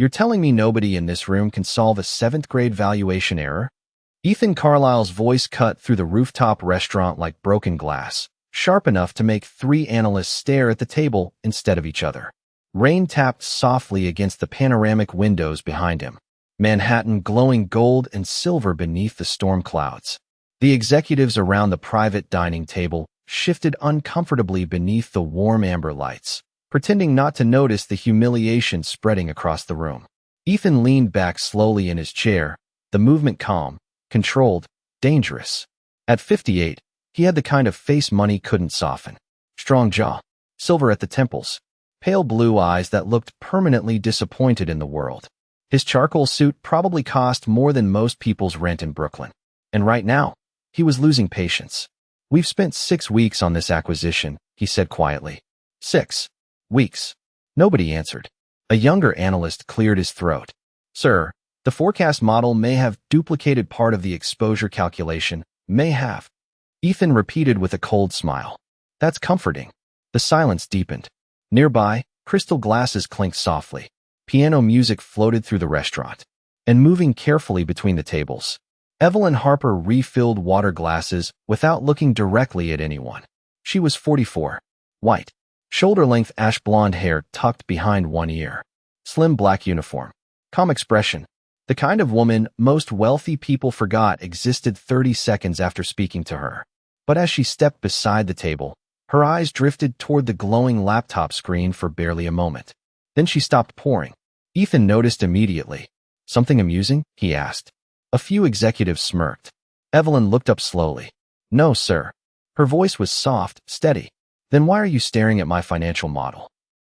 You're telling me nobody in this room can solve a 7th-grade valuation error? Ethan Carlisle's voice cut through the rooftop restaurant like broken glass, sharp enough to make 3 analysts stare at the table instead of each other. Rain tapped softly against the panoramic windows behind him, Manhattan glowing gold and silver beneath the storm clouds. The executives around the private dining table shifted uncomfortably beneath the warm amber lights, pretending not to notice the humiliation spreading across the room. Ethan leaned back slowly in his chair, the movement calm, controlled, dangerous. At 58, he had the kind of face money couldn't soften. Strong jaw, silver at the temples, pale blue eyes that looked permanently disappointed in the world. His charcoal suit probably cost more than most people's rent in Brooklyn. And right now, he was losing patience. "We've spent 6 weeks on this acquisition," he said quietly. 6 weeks. Nobody answered. A younger analyst cleared his throat. "Sir, the forecast model may have duplicated part of the exposure calculation, may have." Ethan repeated with a cold smile. "That's comforting." The silence deepened. Nearby, crystal glasses clinked softly. Piano music floated through the restaurant. And moving carefully between the tables, Evelyn Harper refilled water glasses without looking directly at anyone. She was 44, white, shoulder-length ash blonde hair tucked behind one ear, slim black uniform, calm expression, the kind of woman most wealthy people forgot existed 30 seconds after speaking to her. But as she stepped beside the table, her eyes drifted toward the glowing laptop screen for barely a moment. Then she stopped pouring. Ethan noticed immediately. "Something amusing?" he asked. A few executives smirked. Evelyn looked up slowly. "No, sir." Her voice was soft, steady. "Then why are you staring at my financial model?"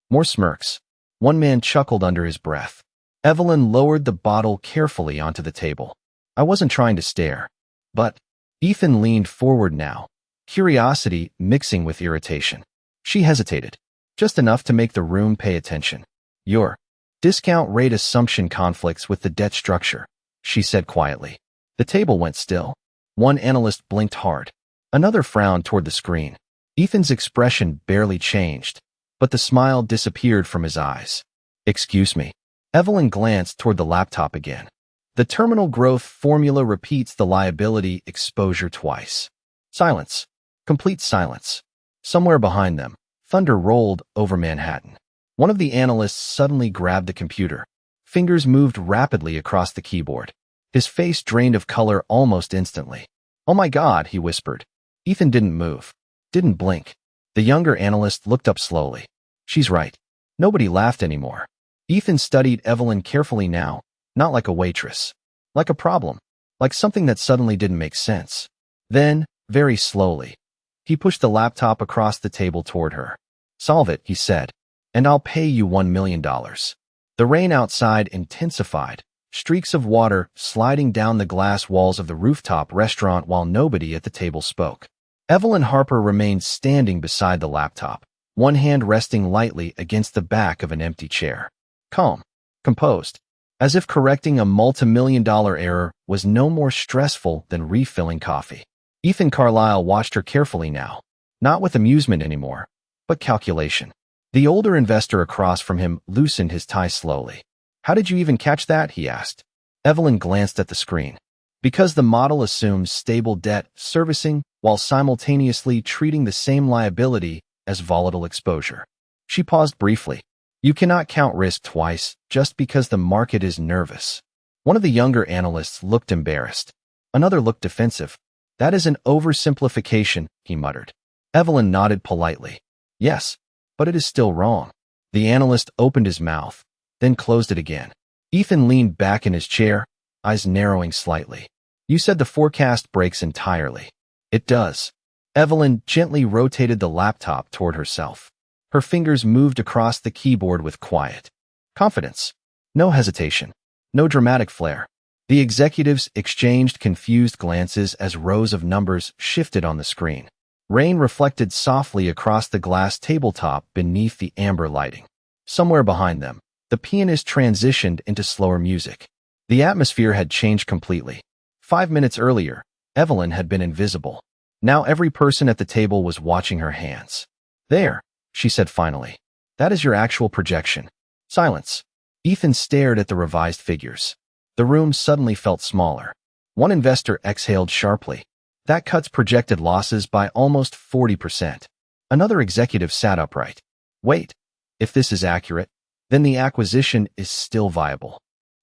More smirks. One man chuckled under his breath. Evelyn lowered the bottle carefully onto the table. "I wasn't trying to stare." But Ethan leaned forward now, curiosity mixing with irritation. She hesitated, just enough to make the room pay attention. "Your discount rate assumption conflicts with the debt structure," she said quietly. The table went still. One analyst blinked hard. Another frowned toward the screen. Ethan's expression barely changed, but the smile disappeared from his eyes. "Excuse me." Evelyn glanced toward the laptop again. The terminal growth formula repeats the liability exposure twice. Silence. Complete silence. Somewhere behind them, thunder rolled over Manhattan. One of the analysts suddenly grabbed the computer. Fingers moved rapidly across the keyboard. His face drained of color almost instantly. "Oh my God," he whispered. Ethan didn't move, didn't blink. The younger analyst looked up slowly. "She's right." Nobody laughed anymore. Ethan studied Evelyn carefully now, not like a waitress, like a problem, like something that suddenly didn't make sense. Then, very slowly, he pushed the laptop across the table toward her. "Solve it," he said, "and I'll pay you $1 million. The rain outside intensified, streaks of water sliding down the glass walls of the rooftop restaurant while nobody at the table spoke. Evelyn Harper remained standing beside the laptop, one hand resting lightly against the back of an empty chair. Calm, composed, as if correcting a multi-million-dollar error was no more stressful than refilling coffee. Ethan Carlisle watched her carefully now, not with amusement anymore, but calculation. The older investor across from him loosened his tie slowly. "How did you even catch that?" he asked. Evelyn glanced at the screen. "Because the model assumes stable debt servicing while simultaneously treating the same liability as volatile exposure." She paused briefly. "You cannot count risk twice just because the market is nervous." One of the younger analysts looked embarrassed. Another looked defensive. "That is an oversimplification," he muttered. Evelyn nodded politely. "Yes, but it is still wrong." The analyst opened his mouth, then closed it again. Ethan leaned back in his chair, eyes narrowing slightly. "You said the forecast breaks entirely." "It does." Evelyn gently rotated the laptop toward herself. Her fingers moved across the keyboard with quiet confidence. No hesitation. No dramatic flair. The executives exchanged confused glances as rows of numbers shifted on the screen. Rain reflected softly across the glass tabletop beneath the amber lighting. Somewhere behind them, the pianist transitioned into slower music. The atmosphere had changed completely. 5 minutes earlier, Evelyn had been invisible. Now every person at the table was watching her hands. "There," she said finally. "That is your actual projection." Silence. Ethan stared at the revised figures. The room suddenly felt smaller. One investor exhaled sharply. That cuts projected losses by almost 40%. Another executive sat upright. Wait, if this is accurate, then the acquisition is still viable.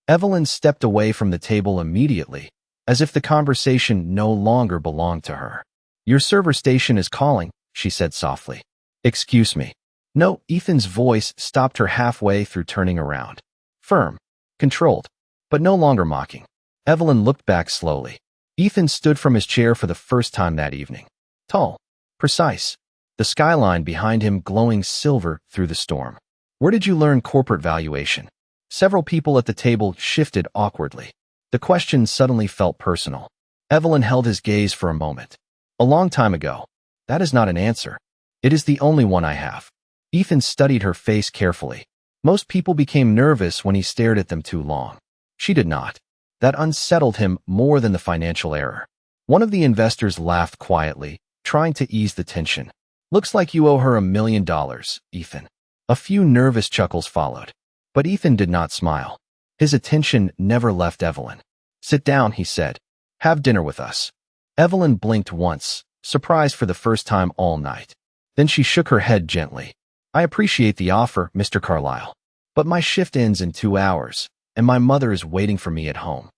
Evelyn stepped away from the table immediately, as if the conversation no longer belonged to her. Your server station is calling, she said softly. Excuse me. No, Ethan's voice stopped her halfway through turning around. Firm, controlled, but no longer mocking. Evelyn looked back slowly. Ethan stood from his chair for the first time that evening. Tall, precise, the skyline behind him glowing silver through the storm. Where did you learn corporate valuation? Several people at the table shifted awkwardly. The question suddenly felt personal. Evelyn held his gaze for a moment. A long time ago. That is not an answer. It is the only one I have. Ethan studied her face carefully. Most people became nervous when he stared at them too long. She did not. That unsettled him more than the financial error. One of the investors laughed quietly, trying to ease the tension. Looks like you owe her $1 million, Ethan. A few nervous chuckles followed. But Ethan did not smile. His attention never left Evelyn. Sit down, he said. Have dinner with us. Evelyn blinked once, surprised for the first time all night. Then she shook her head gently. I appreciate the offer, Mr. Carlyle. But my shift ends in 2 hours, and my mother is waiting for me at home.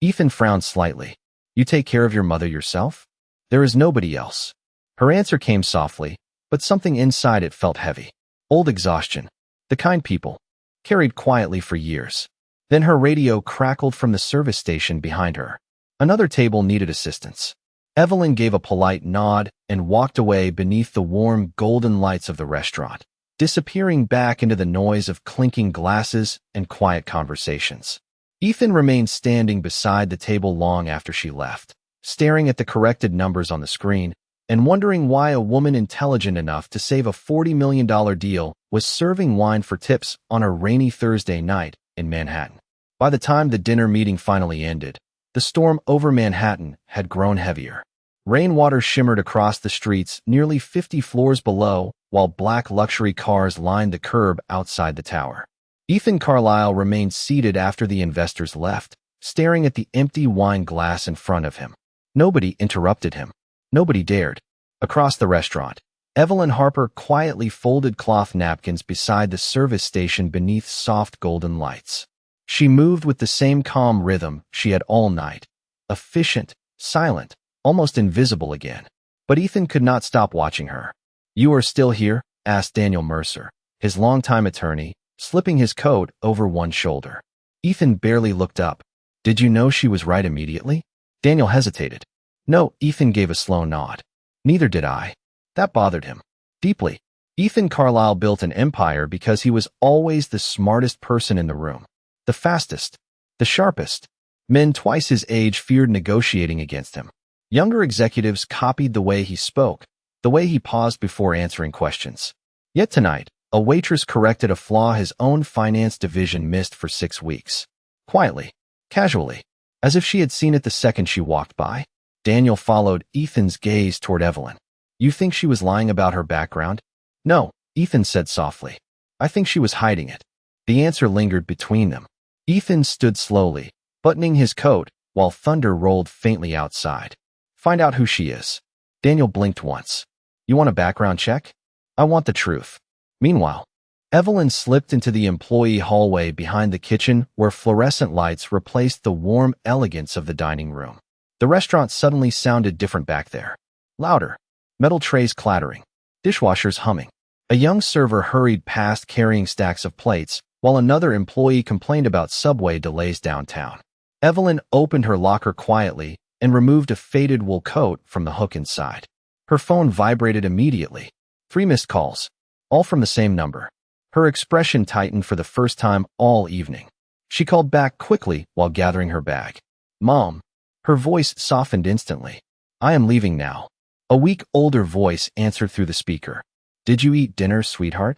Ethan frowned slightly. You take care of your mother yourself? There is nobody else. Her answer came softly, but something inside it felt heavy. Old exhaustion. The kind people. Carried quietly for years. Then her radio crackled from the service station behind her. Another table needed assistance. Evelyn gave a polite nod and walked away beneath the warm golden lights of the restaurant, disappearing back into the noise of clinking glasses and quiet conversations. Ethan remained standing beside the table long after she left, staring at the corrected numbers on the screen and wondering why a woman intelligent enough to save a $40 million deal was serving wine for tips on a rainy Thursday night in Manhattan. By the time the dinner meeting finally ended, the storm over Manhattan had grown heavier. Rainwater shimmered across the streets nearly 50 floors below, while black luxury cars lined the curb outside the tower. Ethan Carlyle remained seated after the investors left, staring at the empty wine glass in front of him. Nobody interrupted him. Nobody dared. Across the restaurant, Evelyn Harper quietly folded cloth napkins beside the service station beneath soft golden lights. She moved with the same calm rhythm she had all night, efficient, silent, almost invisible again. But Ethan could not stop watching her. You are still here? Asked Daniel Mercer, his longtime attorney, slipping his coat over one shoulder. Ethan barely looked up. Did you know she was right immediately? Daniel hesitated. No, Ethan gave a slow nod. Neither did I. That bothered him. Deeply. Ethan Carlyle built an empire because he was always the smartest person in the room. The fastest. The sharpest. Men twice his age feared negotiating against him. Younger executives copied the way he spoke, the way he paused before answering questions. Yet tonight, a waitress corrected a flaw his own finance division missed for 6 weeks. Quietly. Casually. As if she had seen it the second she walked by. Daniel followed Ethan's gaze toward Evelyn. You think she was lying about her background? No, Ethan said softly. I think she was hiding it. The answer lingered between them. Ethan stood slowly, buttoning his coat, while thunder rolled faintly outside. Find out who she is. Daniel blinked once. You want a background check? I want the truth. Meanwhile, Evelyn slipped into the employee hallway behind the kitchen where fluorescent lights replaced the warm elegance of the dining room. The restaurant suddenly sounded different back there. Louder. Metal trays clattering. Dishwashers humming. A young server hurried past carrying stacks of plates, while another employee complained about subway delays downtown. Evelyn opened her locker quietly and removed a faded wool coat from the hook inside. Her phone vibrated immediately. 3 missed calls. All from the same number. Her expression tightened for the first time all evening. She called back quickly while gathering her bag. Mom. Her voice softened instantly. I am leaving now. A week older voice answered through the speaker. Did you eat dinner, sweetheart?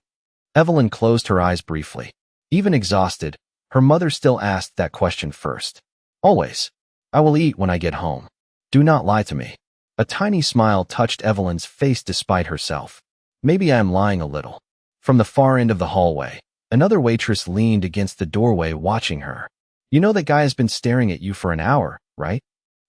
Evelyn closed her eyes briefly. Even exhausted, her mother still asked that question first. Always. I will eat when I get home. Do not lie to me. A tiny smile touched Evelyn's face despite herself. Maybe I am lying a little. From the far end of the hallway, Another waitress leaned against the doorway watching her. You know that guy has been staring at you for an hour, right?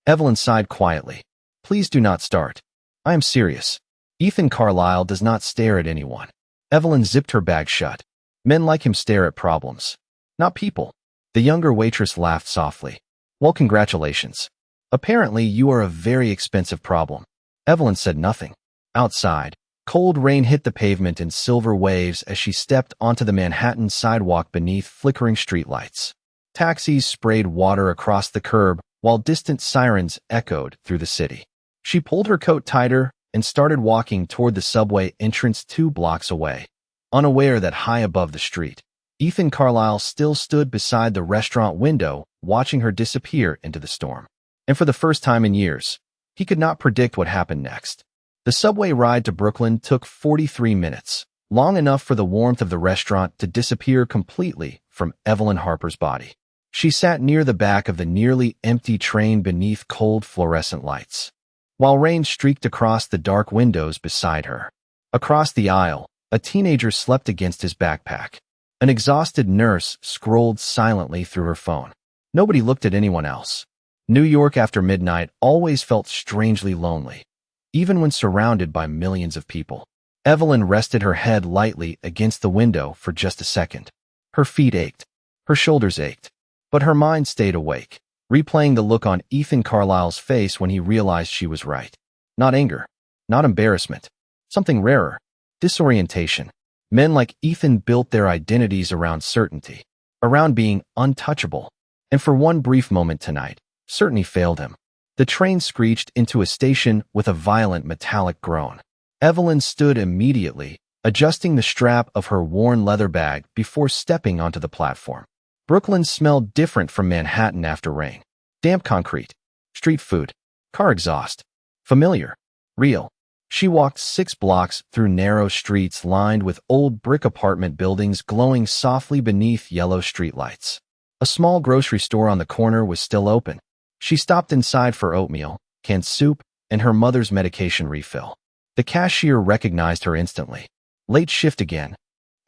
Evelyn sighed quietly. Please do not start. I am serious. Ethan Carlisle does not stare at anyone. Evelyn zipped her bag shut. Men like him stare at problems, not people. The younger waitress laughed softly. Well, congratulations. Apparently, you are a very expensive problem. Evelyn said nothing. Outside, cold rain hit the pavement in silver waves as she stepped onto the Manhattan sidewalk beneath flickering streetlights. Taxis sprayed water across the curb while distant sirens echoed through the city. She pulled her coat tighter and started walking toward the subway entrance 2 blocks away, unaware that high above the street, Ethan Carlisle still stood beside the restaurant window watching her disappear into the storm. And for the first time in years, he could not predict what happened next. The subway ride to Brooklyn took 43 minutes, long enough for the warmth of the restaurant to disappear completely from Evelyn Harper's body. She sat near the back of the nearly empty train beneath cold fluorescent lights, while rain streaked across the dark windows beside her. Across the aisle, a teenager slept against his backpack. An exhausted nurse scrolled silently through her phone. Nobody looked at anyone else. New York after midnight always felt strangely lonely, even when surrounded by millions of people. Evelyn rested her head lightly against the window for just a second. Her feet ached. Her shoulders ached. But her mind stayed awake, replaying the look on Ethan Carlisle's face when he realized she was right. Not anger. Not embarrassment. Something rarer. Disorientation. Men like Ethan built their identities around certainty, around being untouchable. And for one brief moment tonight, certainty failed him. The train screeched into a station with a violent metallic groan. Evelyn stood immediately, adjusting the strap of her worn leather bag before stepping onto the platform. Brooklyn smelled different from Manhattan after rain. Damp concrete, street food, car exhaust. Familiar, real. She walked 6 blocks through narrow streets lined with old brick apartment buildings glowing softly beneath yellow streetlights. A small grocery store on the corner was still open. She stopped inside for oatmeal, canned soup, and her mother's medication refill. The cashier recognized her instantly. Late shift again.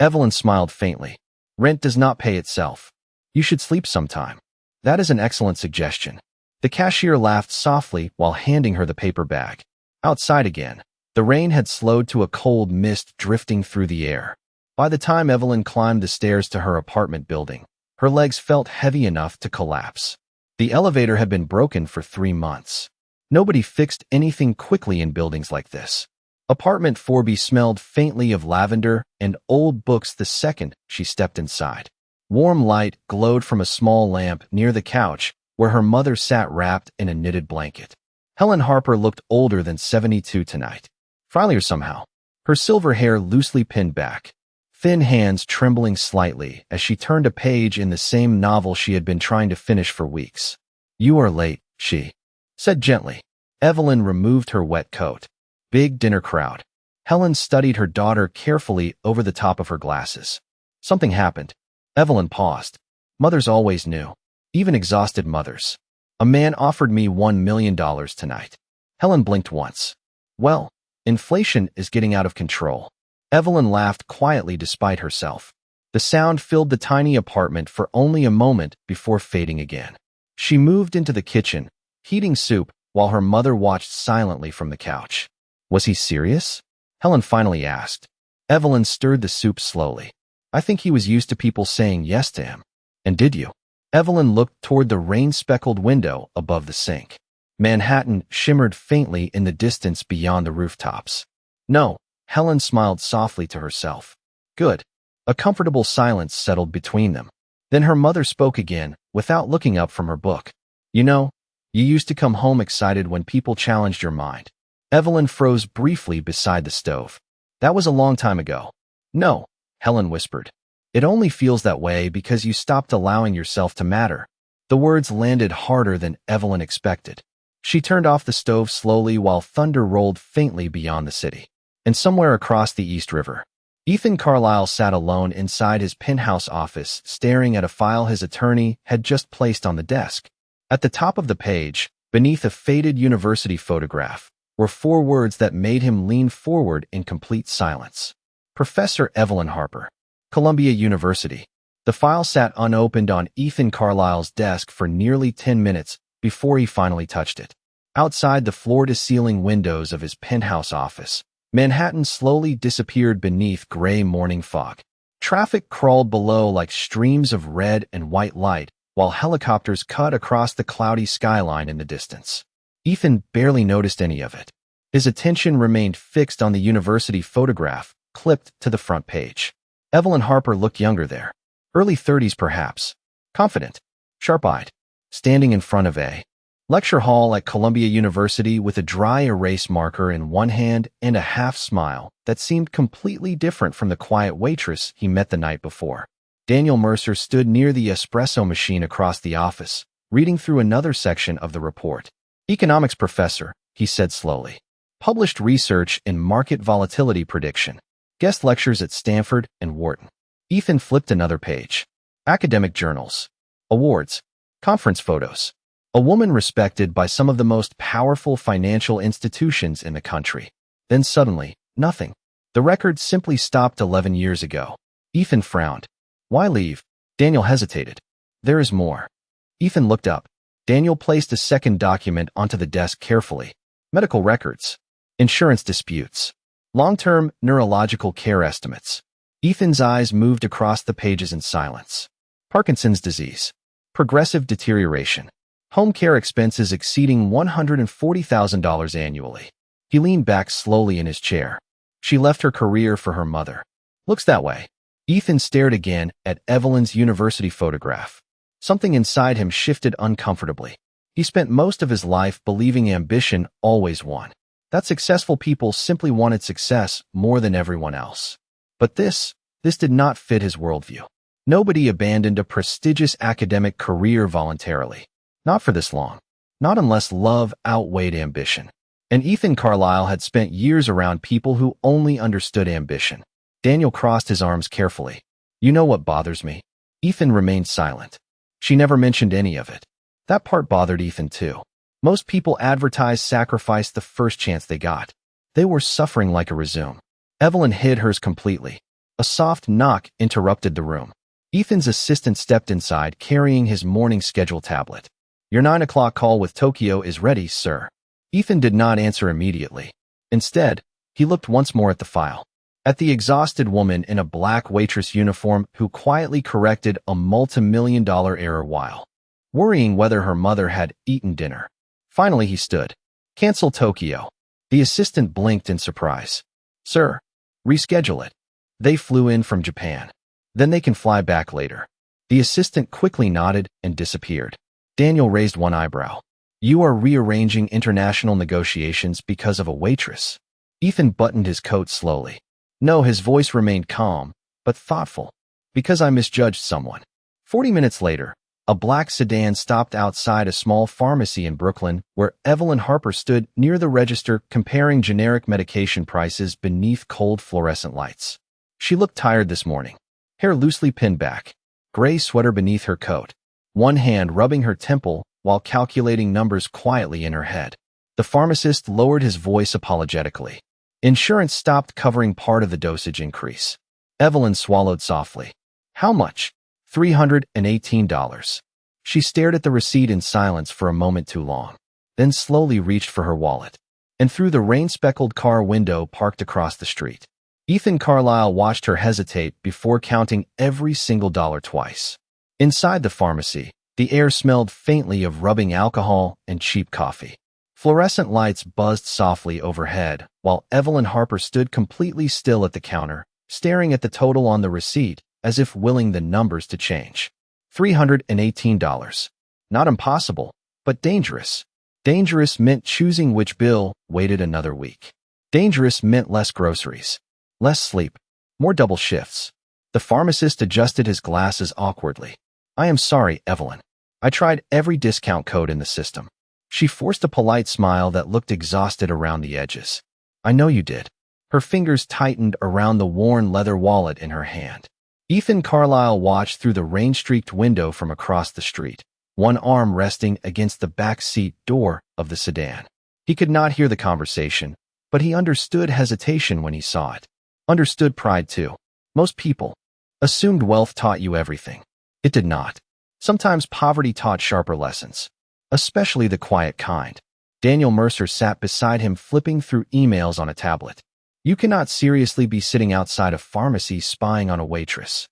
Evelyn smiled faintly. Rent does not pay itself. You should sleep sometime. That is an excellent suggestion. The cashier laughed softly while handing her the paper bag. Outside again. The rain had slowed to a cold mist drifting through the air. By the time Evelyn climbed the stairs to her apartment building, her legs felt heavy enough to collapse. The elevator had been broken for 3 months. Nobody fixed anything quickly in buildings like this. Apartment 4B smelled faintly of lavender and old books the second she stepped inside. Warm light glowed from a small lamp near the couch where her mother sat wrapped in a knitted blanket. Helen Harper looked older than 72 tonight. Friendlier somehow, her silver hair loosely pinned back, thin hands trembling slightly as she turned a page in the same novel she had been trying to finish for weeks. You are late, she said gently. Evelyn removed her wet coat. Big dinner crowd. Helen studied her daughter carefully over the top of her glasses. Something happened. Evelyn paused. Mothers always knew, even exhausted mothers. A man offered me $1 million tonight. Helen blinked once. Well, inflation is getting out of control. Evelyn laughed quietly despite herself. The sound filled the tiny apartment for only a moment before fading again. She moved into the kitchen, heating soup, while her mother watched silently from the couch. Was he serious? Helen finally asked. Evelyn stirred the soup slowly. I think he was used to people saying yes to him. And did you? Evelyn looked toward the rain-speckled window above the sink. Manhattan shimmered faintly in the distance beyond the rooftops. No, Helen smiled softly to herself. Good. A comfortable silence settled between them. Then her mother spoke again, without looking up from her book. You know, you used to come home excited when people challenged your mind. Evelyn froze briefly beside the stove. That was a long time ago. No, Helen whispered. It only feels that way because you stopped allowing yourself to matter. The words landed harder than Evelyn expected. She turned off the stove slowly while thunder rolled faintly beyond the city. And somewhere across the East River, Ethan Carlisle sat alone inside his penthouse office, staring at a file his attorney had just placed on the desk. At the top of the page, beneath a faded university photograph, were 4 words that made him lean forward in complete silence. Professor Evelyn Harper. Columbia University. The file sat unopened on Ethan Carlisle's desk for nearly 10 minutes before he finally touched it. Outside the floor-to-ceiling windows of his penthouse office, Manhattan slowly disappeared beneath gray morning fog. Traffic crawled below like streams of red and white light, while helicopters cut across the cloudy skyline in the distance. Ethan barely noticed any of it. His attention remained fixed on the university photograph, clipped to the front page. Evelyn Harper looked younger there. Early 30s perhaps. Confident. Sharp-eyed. Standing in front of a lecture hall at Columbia University with a dry erase marker in one hand and a half-smile that seemed completely different from the quiet waitress he met the night before. Daniel Mercer stood near the espresso machine across the office, reading through another section of the report. Economics professor, he said slowly. Published research in market volatility prediction. Guest lectures at Stanford and Wharton. Ethan flipped another page. Academic journals. Awards. Conference photos. A woman respected by some of the most powerful financial institutions in the country. Then suddenly, nothing. The record simply stopped 11 years ago. Ethan frowned. Why leave? Daniel hesitated. There is more. Ethan looked up. Daniel placed a second document onto the desk carefully. Medical records. Insurance disputes. Long-term neurological care estimates. Ethan's eyes moved across the pages in silence. Parkinson's disease. Progressive deterioration. Home care expenses exceeding $140,000 annually. He leaned back slowly in his chair. She left her career for her mother. Looks that way. Ethan stared again at Evelyn's university photograph. Something inside him shifted uncomfortably. He spent most of his life believing ambition always won. That successful people simply wanted success more than everyone else. But this did not fit his worldview. Nobody abandoned a prestigious academic career voluntarily. Not for this long. Not unless love outweighed ambition. And Ethan Carlisle had spent years around people who only understood ambition. Daniel crossed his arms carefully. You know what bothers me? Ethan remained silent. She never mentioned any of it. That part bothered Ethan too. Most people advertised sacrifice the first chance they got. They were suffering like a resume. Evelyn hid hers completely. A soft knock interrupted the room. Ethan's assistant stepped inside carrying his morning schedule tablet. Your 9 o'clock call with Tokyo is ready, sir. Ethan did not answer immediately. Instead, he looked once more at the file. At the exhausted woman in a black waitress uniform who quietly corrected a multi-million-dollar error while worrying whether her mother had eaten dinner. Finally, he stood. Cancel Tokyo. The assistant blinked in surprise. Sir, reschedule it. They flew in from Japan. Then they can fly back later. The assistant quickly nodded and disappeared. Daniel raised one eyebrow. You are rearranging international negotiations because of a waitress. Ethan buttoned his coat slowly. No, his voice remained calm, but thoughtful. Because I misjudged someone. 40 minutes later, a black sedan stopped outside a small pharmacy in Brooklyn where Evelyn Harper stood near the register comparing generic medication prices beneath cold fluorescent lights. She looked tired this morning. Hair loosely pinned back. Gray sweater beneath her coat. One hand rubbing her temple while calculating numbers quietly in her head. The pharmacist lowered his voice apologetically. Insurance stopped covering part of the dosage increase. Evelyn swallowed softly. How much? $318. She stared at the receipt in silence for a moment too long, then slowly reached for her wallet. And through the rain-speckled car window parked across the street, Ethan Carlisle watched her hesitate before counting every single dollar twice. Inside the pharmacy, the air smelled faintly of rubbing alcohol and cheap coffee. Fluorescent lights buzzed softly overhead, while Evelyn Harper stood completely still at the counter, staring at the total on the receipt, as if willing the numbers to change. $318. Not impossible, but dangerous. Dangerous meant choosing which bill waited another week. Dangerous meant less groceries, less sleep, more double shifts. The pharmacist adjusted his glasses awkwardly. I am sorry, Evelyn. I tried every discount code in the system. She forced a polite smile that looked exhausted around the edges. I know you did. Her fingers tightened around the worn leather wallet in her hand. Ethan Carlisle watched through the rain-streaked window from across the street, one arm resting against the back seat door of the sedan. He could not hear the conversation, but he understood hesitation when he saw it. Understood pride too. Most people, Assumed wealth taught you everything. It did not. Sometimes poverty taught sharper lessons, especially the quiet kind. Daniel Mercer sat beside him flipping through emails on a tablet. You cannot seriously be sitting outside a pharmacy spying on a waitress.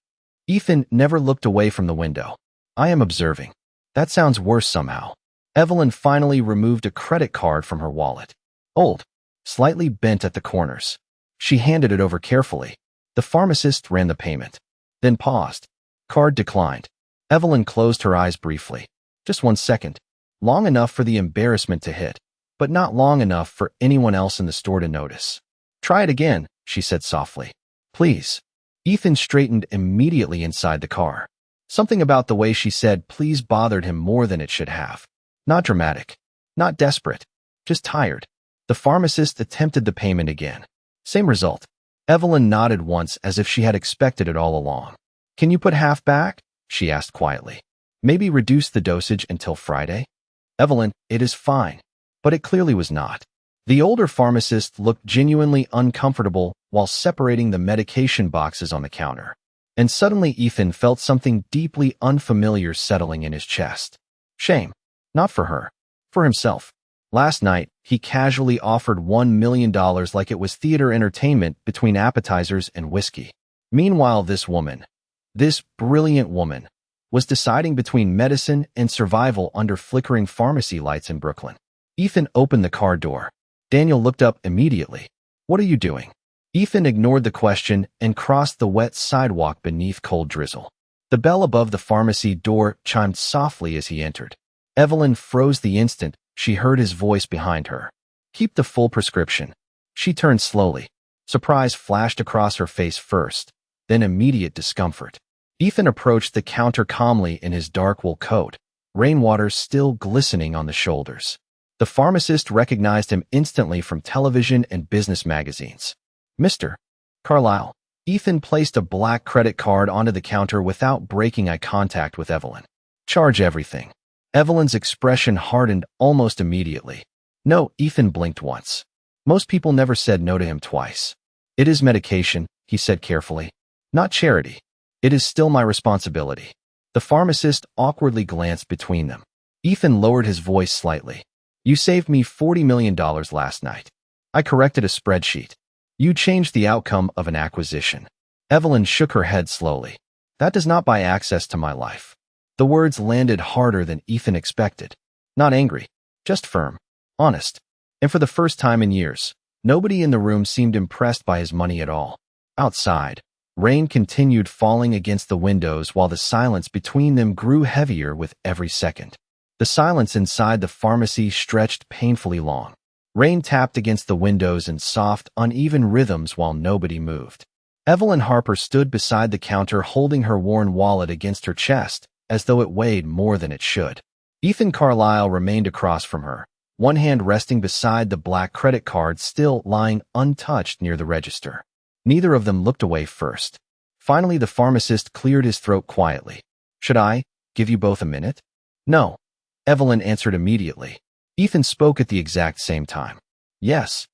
Ethan never looked away from the window. I am observing. That sounds worse somehow. Evelyn finally removed a credit card from her wallet. Old, slightly bent at the corners. She handed it over carefully. The pharmacist ran the payment, then paused. Card declined. Evelyn closed her eyes briefly. Just 1 second. Long enough for the embarrassment to hit, but not long enough for anyone else in the store to notice. Try it again, she said softly. Please. Ethan straightened immediately inside the car. Something about the way she said please bothered him more than it should have. Not dramatic. Not desperate. Just tired. The pharmacist attempted the payment again. Same result. Evelyn nodded once as if she had expected it all along. Can you put half back? She asked quietly. Maybe reduce the dosage until Friday? Evelyn, it is fine. But it clearly was not. The older pharmacist looked genuinely uncomfortable while separating the medication boxes on the counter. And suddenly Ethan felt something deeply unfamiliar settling in his chest. Shame. Not for her. For himself. Last night, he casually offered $1 million like it was theater entertainment between appetizers and whiskey. Meanwhile, this woman, this brilliant woman, was deciding between medicine and survival under flickering pharmacy lights in Brooklyn. Ethan opened the car door. Daniel looked up immediately. What are you doing? Ethan ignored the question and crossed the wet sidewalk beneath cold drizzle. The bell above the pharmacy door chimed softly as he entered. Evelyn froze the instant she heard his voice behind her. Keep the full prescription. She turned slowly. Surprise flashed across her face first, then immediate discomfort. Ethan approached the counter calmly in his dark wool coat, rainwater still glistening on the shoulders. The pharmacist recognized him instantly from television and business magazines. Mr. Carlyle. Ethan placed a black credit card onto the counter without breaking eye contact with Evelyn. Charge everything. Evelyn's expression hardened almost immediately. No, Ethan blinked once. Most people never said no to him twice. It is medication, he said carefully. Not charity. It is still my responsibility. The pharmacist awkwardly glanced between them. Ethan lowered his voice slightly. You saved me $40 million last night. I corrected a spreadsheet. You changed the outcome of an acquisition. Evelyn shook her head slowly. That does not buy access to my life. The words landed harder than Ethan expected. Not angry, just firm, honest. And for the first time in years, nobody in the room seemed impressed by his money at all. Outside, rain continued falling against the windows while the silence between them grew heavier with every second. The silence inside the pharmacy stretched painfully long. Rain tapped against the windows in soft, uneven rhythms while nobody moved. Evelyn Harper stood beside the counter holding her worn wallet against her chest, as though it weighed more than it should. Ethan Carlyle remained across from her, one hand resting beside the black credit card still lying untouched near the register. Neither of them looked away first. Finally, the pharmacist cleared his throat quietly. Should I give you both a minute? No. Evelyn answered immediately. Ethan spoke at the exact same time. Yes.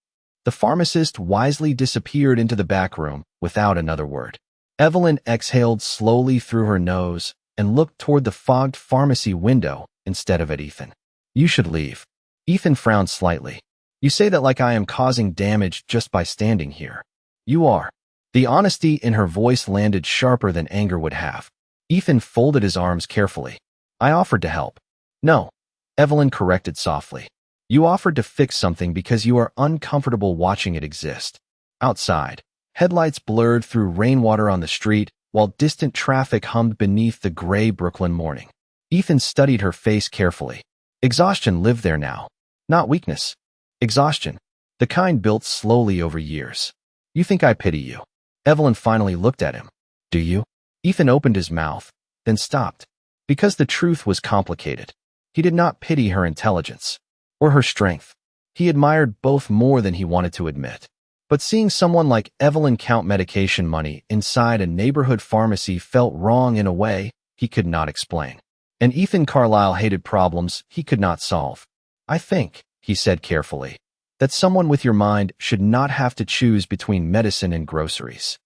The pharmacist wisely disappeared into the back room without another word. Evelyn exhaled slowly through her nose and looked toward the fogged pharmacy window instead of at Ethan. You should leave. Ethan frowned slightly. You say that like I am causing damage just by standing here. You are. The honesty in her voice landed sharper than anger would have. Ethan folded his arms carefully. I offered to help. No. Evelyn corrected softly. You offered to fix something because you are uncomfortable watching it exist. Outside, headlights blurred through rainwater on the street, while distant traffic hummed beneath the gray Brooklyn morning. Ethan studied her face carefully. Exhaustion lived there now. Not weakness. Exhaustion. The kind built slowly over years. You think I pity you. Evelyn finally looked at him. Do you? Ethan opened his mouth, then stopped. Because the truth was complicated. He did not pity her intelligence or her strength. He admired both more than he wanted to admit. But seeing someone like Evelyn count medication money inside a neighborhood pharmacy felt wrong in a way he could not explain. And Ethan Carlyle hated problems he could not solve. I think, he said carefully, that someone with your mind should not have to choose between medicine and groceries.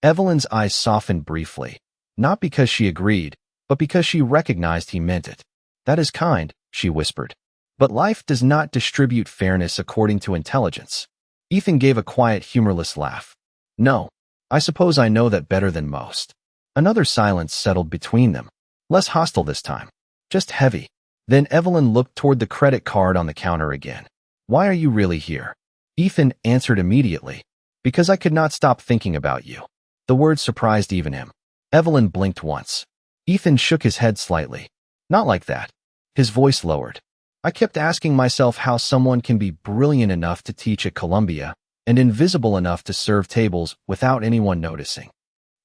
Evelyn's eyes softened briefly, not because she agreed, but because she recognized he meant it. "That is kind," she whispered. "But life does not distribute fairness according to intelligence." Ethan gave a quiet, humorless laugh. "No, I suppose I know that better than most." Another silence settled between them, less hostile this time, just heavy. Then Evelyn looked toward the credit card on the counter again. "Why are you really here?" Ethan answered immediately. "Because I could not stop thinking about you." The words surprised even him. Evelyn blinked once. Ethan shook his head slightly. "Not like that." His voice lowered. "I kept asking myself how someone can be brilliant enough to teach at Columbia and invisible enough to serve tables without anyone noticing."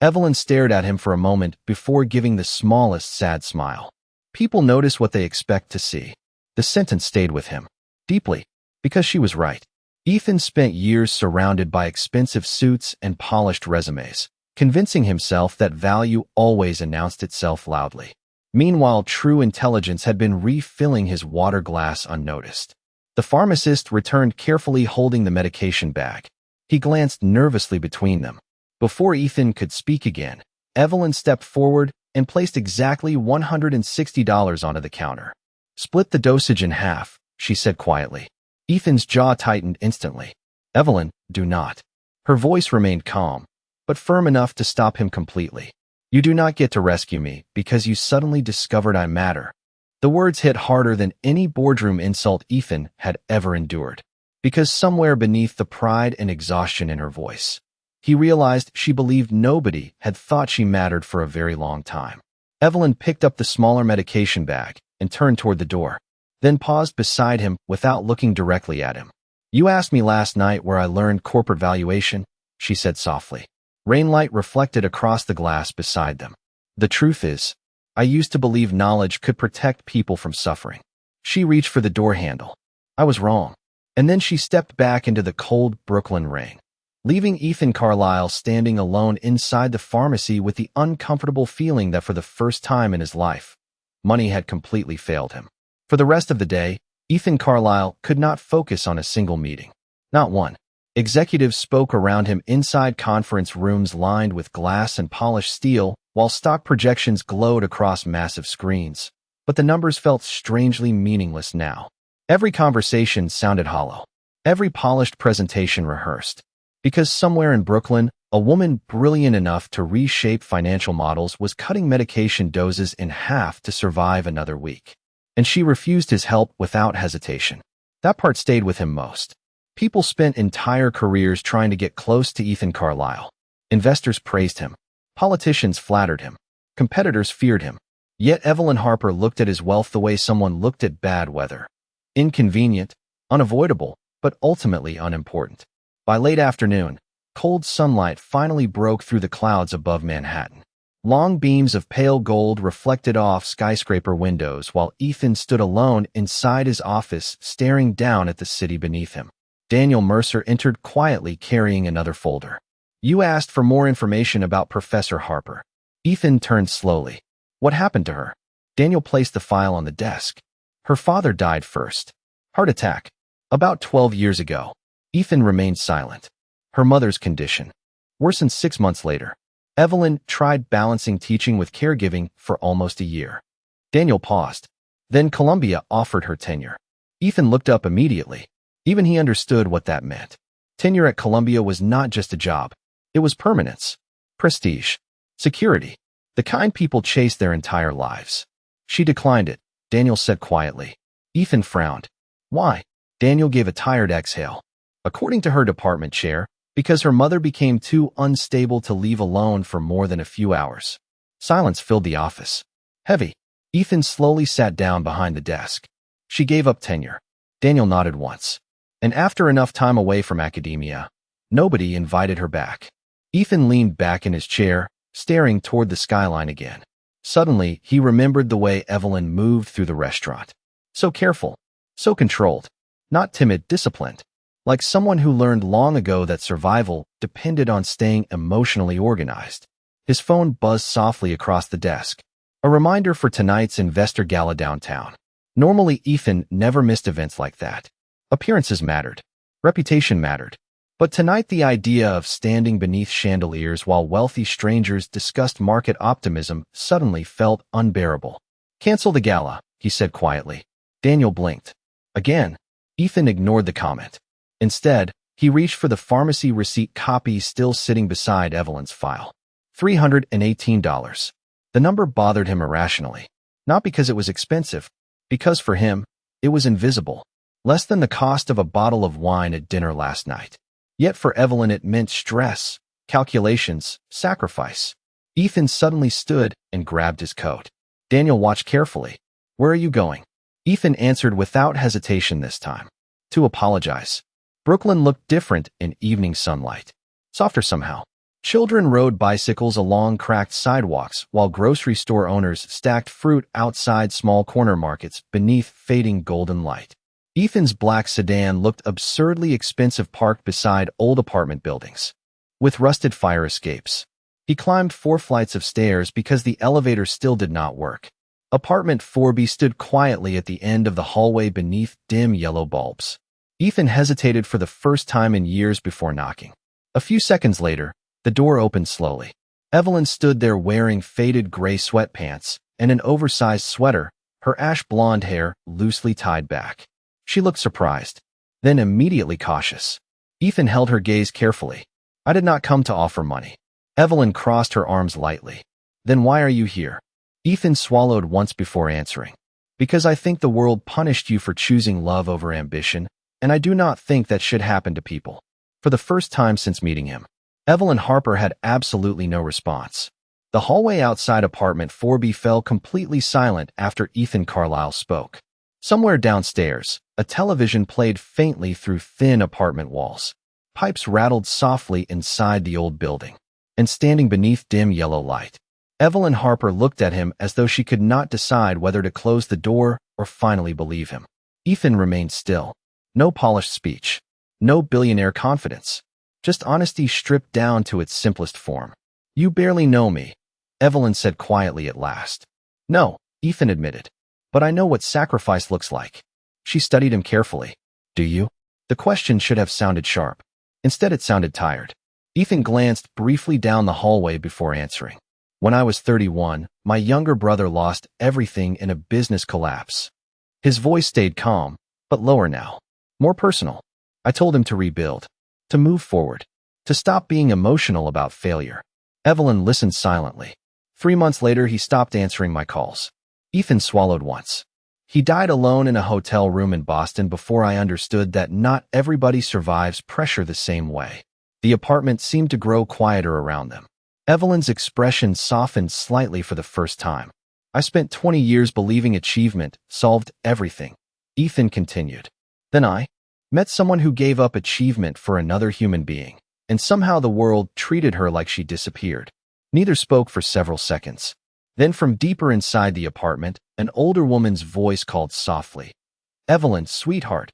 Evelyn stared at him for a moment before giving the smallest sad smile. "People notice what they expect to see." The sentence stayed with him deeply, because she was right. Ethan spent years surrounded by expensive suits and polished resumes, convincing himself that value always announced itself loudly. Meanwhile, true intelligence had been refilling his water glass unnoticed. The pharmacist returned, carefully holding the medication bag. He glanced nervously between them. Before Ethan could speak again, Evelyn stepped forward and placed exactly $160 onto the counter. "Split the dosage in half," she said quietly. Ethan's jaw tightened instantly. "Evelyn, do not." Her voice remained calm, but firm enough to stop him completely. "You do not get to rescue me because you suddenly discovered I matter." The words hit harder than any boardroom insult Ethan had ever endured, because somewhere beneath the pride and exhaustion in her voice, he realized she believed nobody had thought she mattered for a very long time. Evelyn picked up the smaller medication bag and turned toward the door, then paused beside him without looking directly at him. "You asked me last night where I learned corporate valuation," she said softly. Rainlight reflected across the glass beside them. "The truth is, I used to believe knowledge could protect people from suffering." She reached for the door handle. "I was wrong." And then she stepped back into the cold Brooklyn rain, leaving Ethan Carlisle standing alone inside the pharmacy with the uncomfortable feeling that for the first time in his life, money had completely failed him. For the rest of the day, Ethan Carlisle could not focus on a single meeting. Not one. Executives spoke around him inside conference rooms lined with glass and polished steel, while stock projections glowed across massive screens. But the numbers felt strangely meaningless now. Every conversation sounded hollow. Every polished presentation rehearsed. Because somewhere in Brooklyn, a woman brilliant enough to reshape financial models was cutting medication doses in half to survive another week. And she refused his help without hesitation. That part stayed with him most. People spent entire careers trying to get close to Ethan Carlisle. Investors praised him. Politicians flattered him. Competitors feared him. Yet Evelyn Harper looked at his wealth the way someone looked at bad weather. Inconvenient, unavoidable, but ultimately unimportant. By late afternoon, cold sunlight finally broke through the clouds above Manhattan. Long beams of pale gold reflected off skyscraper windows while Ethan stood alone inside his office staring down at the city beneath him. Daniel Mercer entered quietly carrying another folder. "You asked for more information about Professor Harper." Ethan turned slowly. "What happened to her?" Daniel placed the file on the desk. "Her father died first. Heart attack. About 12 years ago." Ethan remained silent. "Her mother's condition worsened 6 months later." Evelyn tried balancing teaching with caregiving for almost a year. Daniel paused. "Then Columbia offered her tenure." Ethan looked up immediately. Even he understood what that meant. Tenure at Columbia was not just a job. It was permanence, prestige, security, the kind people chase their entire lives. "She declined it," Daniel said quietly. Ethan frowned. "Why?" Daniel gave a tired exhale. "According to her department chair, because her mother became too unstable to leave alone for more than a few hours." Silence filled the office. Heavy. Ethan slowly sat down behind the desk. "She gave up tenure." Daniel nodded once. "And after enough time away from academia, nobody invited her back." Ethan leaned back in his chair, staring toward the skyline again. Suddenly, he remembered the way Evelyn moved through the restaurant. So careful, so controlled, not timid, disciplined. Like someone who learned long ago that survival depended on staying emotionally organized. His phone buzzed softly across the desk. A reminder for tonight's investor gala downtown. Normally, Ethan never missed events like that. Appearances mattered. Reputation mattered. But tonight the idea of standing beneath chandeliers while wealthy strangers discussed market optimism suddenly felt unbearable. "Cancel the gala," he said quietly. Daniel blinked. Again, Ethan ignored the comment. Instead, he reached for the pharmacy receipt copy still sitting beside Evelyn's file. $318. The number bothered him irrationally. Not because it was expensive, because for him, it was invisible. Less than the cost of a bottle of wine at dinner last night. Yet for Evelyn it meant stress, calculations, sacrifice. Ethan suddenly stood and grabbed his coat. Daniel watched carefully. "Where are you going?" Ethan answered without hesitation this time. "To apologize." Brooklyn looked different in evening sunlight. Softer somehow. Children rode bicycles along cracked sidewalks while grocery store owners stacked fruit outside small corner markets beneath fading golden light. Ethan's black sedan looked absurdly expensive parked beside old apartment buildings, with rusted fire escapes. He climbed 4 flights of stairs because the elevator still did not work. Apartment 4B stood quietly at the end of the hallway beneath dim yellow bulbs. Ethan hesitated for the first time in years before knocking. A few seconds later, the door opened slowly. Evelyn stood there wearing faded gray sweatpants and an oversized sweater, her ash blonde hair loosely tied back. She looked surprised, then immediately cautious. Ethan held her gaze carefully. "I did not come to offer money." Evelyn crossed her arms lightly. "Then why are you here?" Ethan swallowed once before answering. "Because I think the world punished you for choosing love over ambition, and I do not think that should happen to people." For the first time since meeting him, Evelyn Harper had absolutely no response. The hallway outside apartment 4B fell completely silent after Ethan Carlisle spoke. Somewhere downstairs, a television played faintly through thin apartment walls. Pipes rattled softly inside the old building. And standing beneath dim yellow light, Evelyn Harper looked at him as though she could not decide whether to close the door or finally believe him. Ethan remained still. No polished speech. No billionaire confidence. Just honesty stripped down to its simplest form. "You barely know me," Evelyn said quietly at last. "No," Ethan admitted. "But I know what sacrifice looks like." She studied him carefully. "Do you?" The question should have sounded sharp. Instead, it sounded tired. Ethan glanced briefly down the hallway before answering. "When I was 31, my younger brother lost everything in a business collapse." His voice stayed calm, but lower now. More personal. "I told him to rebuild. To move forward. To stop being emotional about failure." Evelyn listened silently. 3 months later, he stopped answering my calls. Ethan swallowed once. "He died alone in a hotel room in Boston before I understood that not everybody survives pressure the same way." The apartment seemed to grow quieter around them. Evelyn's expression softened slightly for the first time. "I spent 20 years believing achievement solved everything," Ethan continued. "Then I met someone who gave up achievement for another human being, and somehow the world treated her like she disappeared." Neither spoke for several seconds. Then from deeper inside the apartment, an older woman's voice called softly, "Evelyn, sweetheart."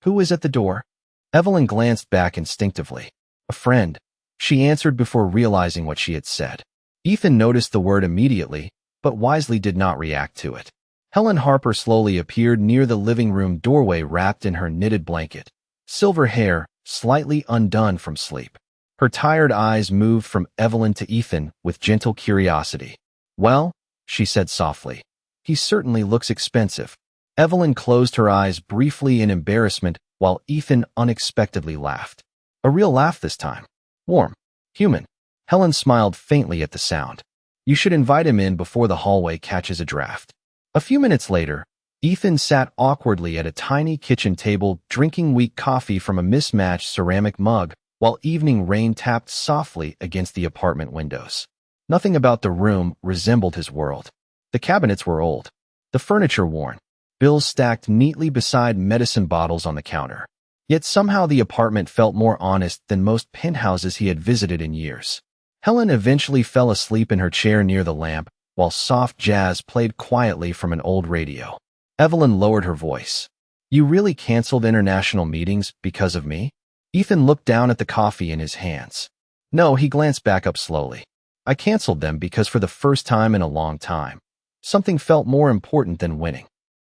"Who is at the door?" Evelyn glanced back instinctively. "A friend," she answered before realizing what she had said. Ethan noticed the word immediately, but wisely did not react to it. Helen Harper slowly appeared near the living room doorway wrapped in her knitted blanket, silver hair slightly undone from sleep. Her tired eyes moved from Evelyn to Ethan with gentle curiosity. "Well," she said softly, "he certainly looks expensive." Evelyn closed her eyes briefly in embarrassment while Ethan unexpectedly laughed. A real laugh this time. Warm. Human. Helen smiled faintly at the sound. "You should invite him in before the hallway catches a draft." A few minutes later, Ethan sat awkwardly at a tiny kitchen table drinking weak coffee from a mismatched ceramic mug while evening rain tapped softly against the apartment windows. Nothing about the room resembled his world. The cabinets were old, the furniture worn, bills stacked neatly beside medicine bottles on the counter. Yet somehow the apartment felt more honest than most penthouses he had visited in years. Helen eventually fell asleep in her chair near the lamp, while soft jazz played quietly from an old radio. Evelyn lowered her voice. "You really canceled international meetings because of me?" Ethan looked down at the coffee in his hands. "No," he glanced back up slowly. "I canceled them because for the first time in a long time, something felt more important than winning."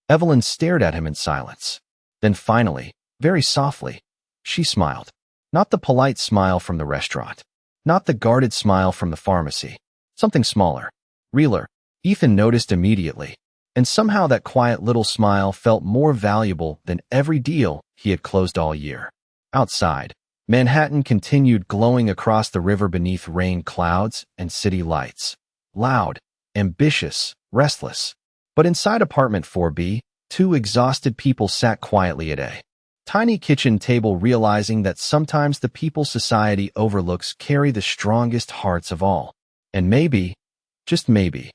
Evelyn stared at him in silence. Then finally, very softly, she smiled. Not the polite smile from the restaurant. Not the guarded smile from the pharmacy. Something smaller. Realer. Ethan noticed immediately. And somehow that quiet little smile felt more valuable than every deal he had closed all year. Outside, Manhattan continued glowing across the river beneath rain clouds and city lights. Loud, ambitious, restless. But inside apartment 4B, two exhausted people sat quietly at a tiny kitchen table, realizing that sometimes the people society overlooks carry the strongest hearts of all. And maybe, just maybe,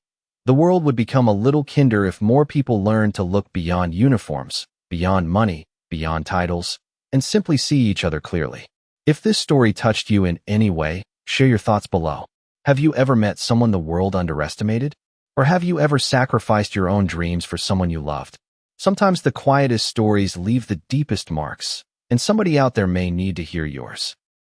the world would become a little kinder if more people learned to look beyond uniforms, beyond money, beyond titles, and simply see each other clearly. If this story touched you in any way, share your thoughts below. Have you ever met someone the world underestimated? Or have you ever sacrificed your own dreams for someone you loved? Sometimes the quietest stories leave the deepest marks, and somebody out there may need to hear yours.